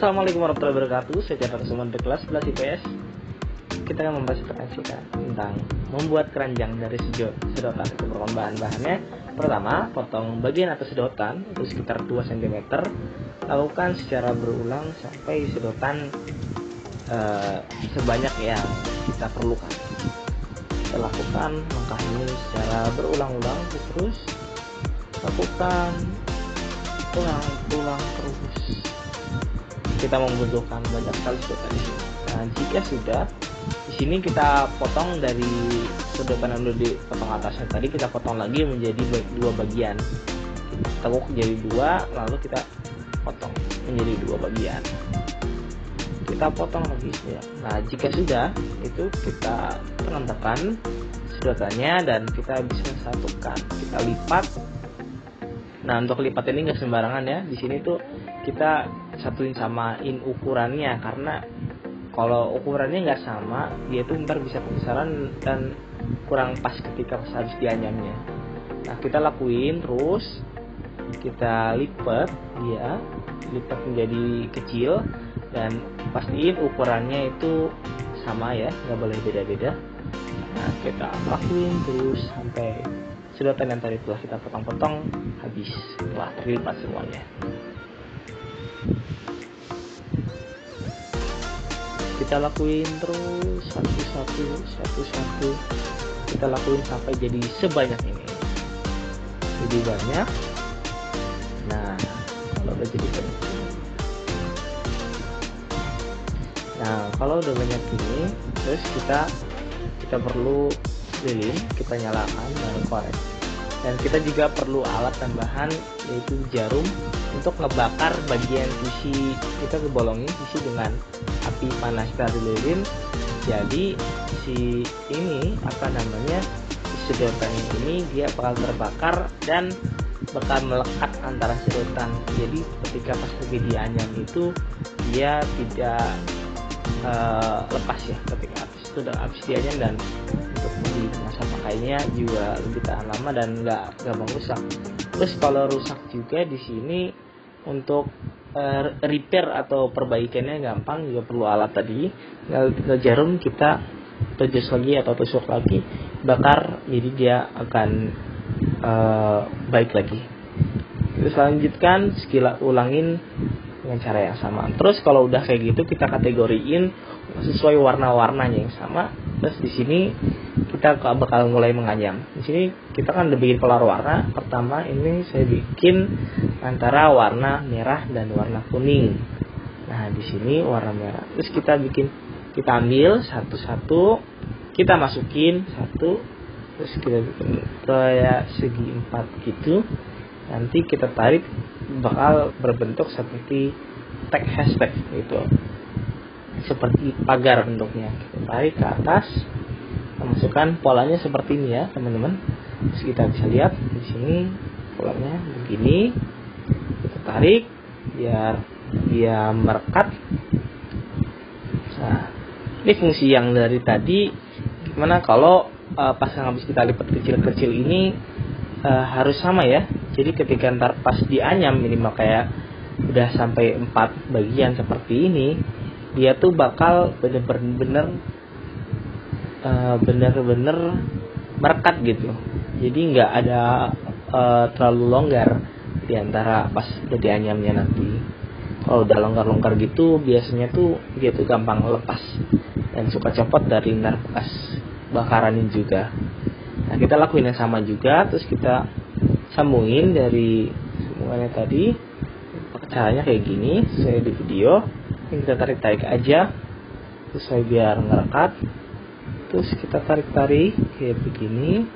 Assalamualaikum warahmatullahi wabarakatuh. Saya Chandra Suman dari kelas 11 IPS. Kita akan membahas tentang membuat keranjang dari sedotan. Itu merupakan bahan-bahannya. Pertama, potong bagian atas sedotan itu sekitar 2 cm. Lakukan secara berulang sampai sedotan sebanyak yang kita perlukan. Kita lakukan langkah ini secara berulang-ulang, terus lakukan ulang terus. Kita membutuhkan banyak sekali sedotan di sini. Nah, jika sudah di sini kita potong dari sedotan yang sudah dipotong atasnya tadi, kita potong lagi menjadi 2 bagian. Kita tekuk jadi 2, lalu kita potong menjadi 2 bagian. Kita potong lagi ya. Nah, jika sudah itu kita tekan sedotannya dan kita bisa satukan. Kita lipat. Nah, untuk lipat ini nggak sembarangan ya. Di sini tuh kita samain ukurannya, karena kalau ukurannya nggak sama, dia tuh ntar bisa kebesaran dan kurang pas ketika habis dianyamnya. Nah, kita lakuin terus, kita lipat menjadi kecil dan pastiin ukurannya itu sama ya, nggak boleh beda-beda. Nah, kita lakuin terus sampai sedotan yang tadi telah kita potong-potong habis, telah terlipat semuanya. Kita lakuin terus satu-satu. Kita lakuin sampai jadi sebanyak ini. Jadi banyak. Nah, kalau udah jadi banyak ini. Nah, kalau udah banyak ini, terus kita perlu lilin, kita nyalakan dan korek. Dan kita juga perlu alat tambahan, yaitu jarum untuk ngebakar bagian sisi. Kita kebolongin sisi dengan api panas dari lilin. Jadi si sedotannya ini dia bakal terbakar dan bakal melekat antara sedotan. Jadi ketika pas lagi dianyam itu dia tidak lepas ya ketika habis dianyam, dan untuk di masa pakainya juga lebih tahan lama dan nggak gampang rusak. Terus kalau rusak juga di sini untuk repair atau perbaikannya gampang, juga perlu alat tadi. Tinggal jarum kita tusuk lagi, bakar, jadi dia akan baik lagi. Terus lanjutkan, ulangin dengan cara yang sama. Terus kalau udah kayak gitu, kita kategoriin sesuai warna-warnanya yang sama. Terus di sini kita bakal mulai menganyam. Di sini kita kan udah bikin pola warna. Pertama ini saya bikin antara warna merah dan warna kuning. Nah, di sini warna merah. Terus kita ambil satu-satu, kita masukin satu, terus kita bikin kayak segi 4 gitu. Nanti kita tarik, bakal berbentuk seperti tag hashtag gitu, seperti pagar bentuknya. Kita tarik ke atas, kita masukkan polanya seperti ini ya teman-teman. Terus kita bisa lihat di sini polanya begini. Kita tarik biar dia merekat. Nah, ini fungsi yang dari tadi. Gimana kalau pas yang habis kita lipat kecil-kecil ini harus sama ya. Jadi ketika ntar pas dianyam minimal kayak udah sampai 4 bagian seperti ini, dia tuh bakal bener-bener merekat gitu. Jadi nggak ada terlalu longgar di antara pas udah dianyamnya nanti. Kalau udah longgar-longgar gitu, biasanya tuh dia tuh gampang lepas dan suka copot dari ntar bekas bakaranin juga. Nah, kita lakuin yang sama juga, terus kita sambungin dari sambungannya tadi. Caranya kayak gini, saya di video. Ini kita tarik aja, terus saya biar ngerekat. Terus kita tarik kayak begini.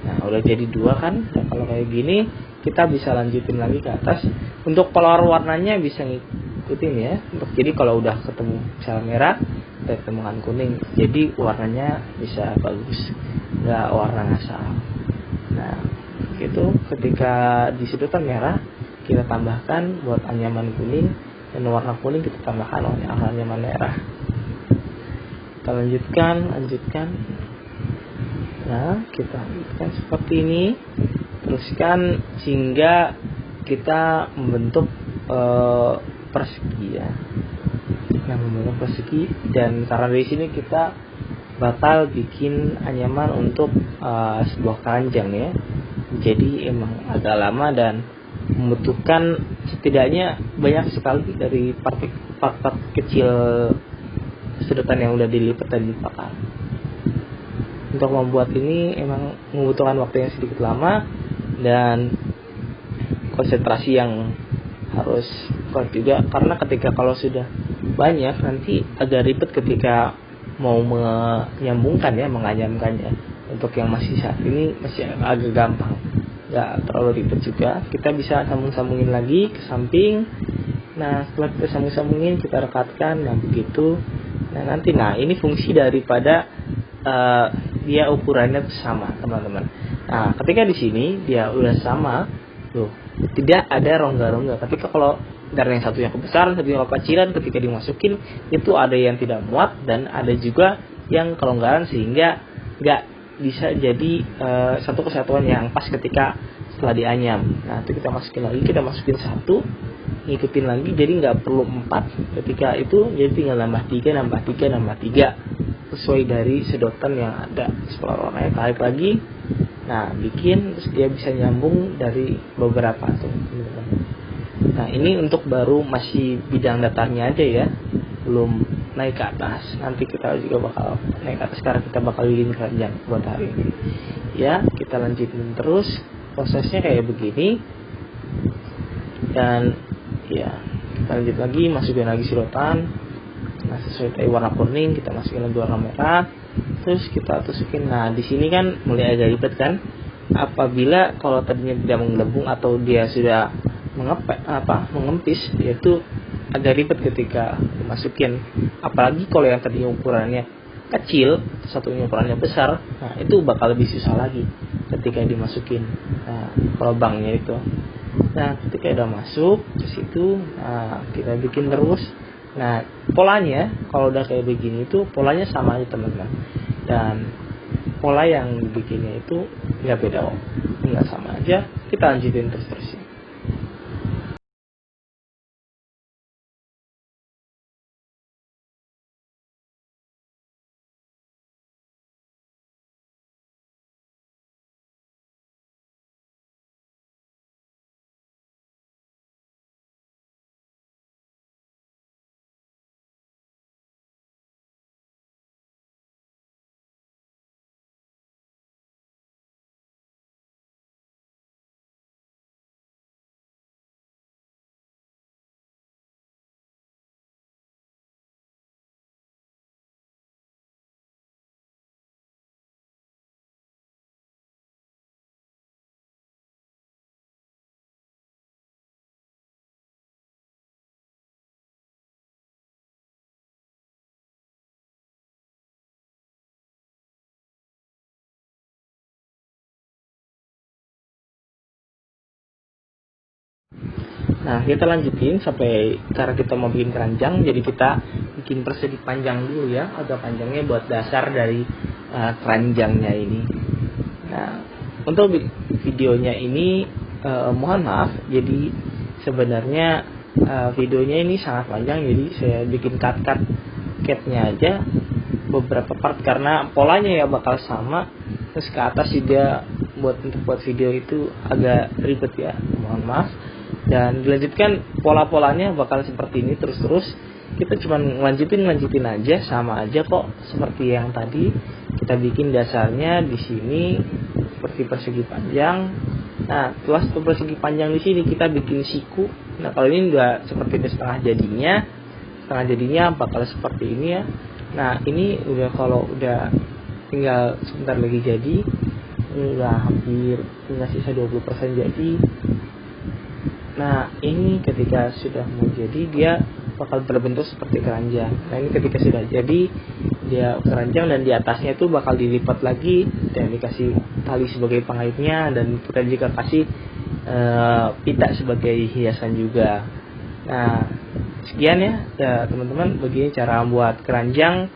Nah, udah jadi 2 kan. Nah, kalau kayak gini kita bisa lanjutin lagi ke atas. Untuk pola warnanya bisa ngikutin ya. Jadi kalau udah ketemu misalnya merah, kita ketemukan kuning, jadi warnanya bisa bagus, nggak warna ngasal. Nah, gitu. Ketika di sedotan merah, kita tambahkan buat anyaman kuning, dan warna kuning kita tambahkan anyaman merah. Kita lanjutkan. Nah, kita lanjutkan seperti ini. Teruskan sehingga kita membentuk persegi ya. Nah, membentuk persegi, dan karena dari sini kita bakal bikin anyaman untuk sebuah keranjang ya. Jadi emang agak lama dan membutuhkan setidaknya banyak sekali dari part-part kecil sedotan yang udah dilipat dan dibakar. Untuk membuat ini emang membutuhkan waktu yang sedikit lama dan konsentrasi yang harus kuat juga, karena ketika kalau sudah banyak nanti agak ribet ketika mau menganyamkannya. Untuk yang masih saat ini masih agak gampang, nggak terlalu ribet juga. Kita bisa sambungin lagi ke samping. Nah, setelah kita sambungin, kita rekatkan. Nah, begitu. Nah, ini fungsi daripada dia ukurannya sama, teman-teman. Nah, ketika di sini dia udah sama, tuh, tidak ada rongga-rongga. Ketika kalau dari yang satunya kebesaran, satunya kekecilan, ketika dimasukin itu ada yang tidak muat dan ada juga yang kelonggaran sehingga nggak bisa jadi satu kesatuan yang pas ketika setelah dianyam. Nah, itu kita masukin satu, ngikutin lagi, jadi nggak perlu 4 ketika itu, jadi tinggal nambah 3 sesuai dari sedotan yang ada. Setelah warnanya tarik lagi, nah bikin, terus dia bisa nyambung dari beberapa tuh. Nah, ini untuk baru masih bidang datarnya aja ya, belum naik ke atas. Nanti kita juga bakal naik ke atas karena kita bakal bikin keranjang buat hari ini ya. Kita lanjutin terus prosesnya kayak begini, dan ya kita lanjut lagi, masukin lagi sedotan. Nah, sesuai tadi warna kuning, kita masukin lagi warna merah, terus kita tusukin. Nah, di sini kan mulai agak ribet kan, apabila kalau tadinya tidak menggelembung atau dia sudah mengempis, yaitu agak ribet ketika dimasukin. Apalagi kalau yang tadinya ukurannya kecil, satunya ukurannya besar, nah itu bakal lebih susah lagi ketika dimasukin lubangnya itu. Nah, ketika udah masuk ke situ, nah kita bikin terus. Nah, polanya kalau udah kayak begini itu polanya sama aja, teman-teman. Dan pola yang bikinnya itu nggak beda, nggak sama aja. Kita lanjutin terus-terusnya. Nah, kita lanjutin sampai cara kita mau bikin keranjang. Jadi kita bikin persegi panjang dulu ya, agak panjangnya buat dasar dari keranjangnya ini. Nah, untuk videonya ini mohon maaf, jadi sebenarnya videonya ini sangat panjang, jadi saya bikin cut-nya aja beberapa part karena polanya ya bakal sama. Terus ke atas juga untuk buat video itu agak ribet ya, mohon maaf. Dan dilanjutkan pola-polanya bakal seperti ini terus-terus. Kita cuma lanjutin aja, sama aja kok seperti yang tadi. Kita bikin dasarnya di sini seperti persegi panjang. Nah, setelah persegi panjang di sini kita bikin siku. Nah, kalau ini udah seperti ini setengah jadinya bakal seperti ini ya. Nah, ini udah kalau udah tinggal sebentar lagi jadi. Ini udah hampir tinggal sisa 20% jadi. Nah, ini ketika sudah mau jadi dia bakal berbentuk seperti keranjang. Nah, ini ketika sudah jadi dia keranjang dan di atasnya itu bakal dilipat lagi dan dikasih tali sebagai pengaitnya, dan kita juga kasih pita sebagai hiasan juga. Nah, sekian ya teman-teman, begini cara buat keranjang